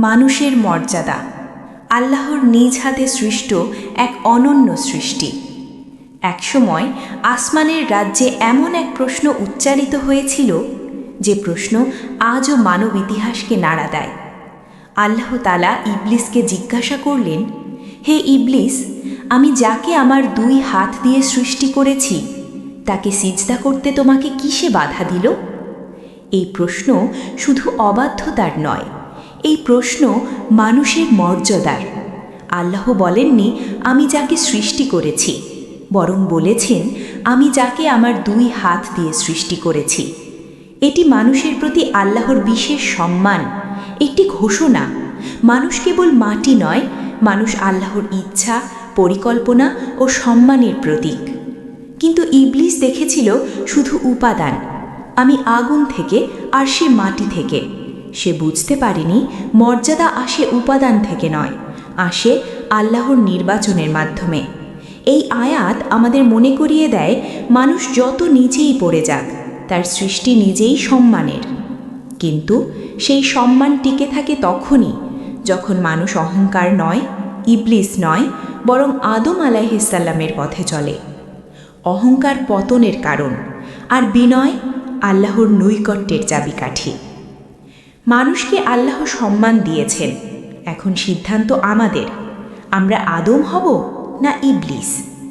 মানুষের মর্যাদা আল্লাহর নিজ হাতে সৃষ্ট এক অনন্য সৃষ্টি। একসময় আসমানের রাজ্যে এমন এক প্রশ্ন উচ্চারিত হয়েছিল যে প্রশ্ন আজও মানব ইতিহাসকে নাড়া দেয়। আল্লাহ তাআলা ইবলিসকে জিজ্ঞাসা করলেন, হে ইবলিস, আমি যাকে আমার 2 হাত দিয়ে সৃষ্টি করেছি তাকে সিজদা করতে তোমাকে কিসে বাধা দিল? এই প্রশ্ন শুধু অবাধ্যতার নয়, এই প্রশ্ন মানুষের মর্যাদার। আল্লাহ বলেননি আমি যাকে সৃষ্টি করেছি, বরং বলেছেন আমি যাকে আমার 2 হাত দিয়ে সৃষ্টি করেছি। এটি মানুষের প্রতি আল্লাহর বিশেষ সম্মান, একটি ঘোষণা। মানুষ কেবল মাটি নয়, মানুষ আল্লাহর ইচ্ছা, পরিকল্পনা ও সম্মানের প্রতীক। কিন্তু ইবলিস দেখেছিল শুধু উপাদান, আমি আগুন থেকে আর সে মাটি থেকে। সে বুঝতে পারেনি মর্যাদা আসে উপাদান থেকে নয়, আসে আল্লাহর নির্বাচনের মাধ্যমে। এই আয়াত আমাদের মনে করিয়ে দেয় মানুষ যত নিচেই পড়ে যাক, তার সৃষ্টি নিজেই সম্মানের। কিন্তু সেই সম্মান টিকে থাকে তখনই যখন মানুষ অহংকার নয়, ইবলিস নয়, বরং আদম আলাইহিসসালামের পথে চলে। অহংকার পতনের কারণ, আর বিনয় আল্লাহর নৈকট্যের চাবিকাঠি। মানুষকে আল্লাহ সম্মান দিয়েছেন, এখন সিদ্ধান্ত আমাদের, আমরা আদম হব না ইবলিস।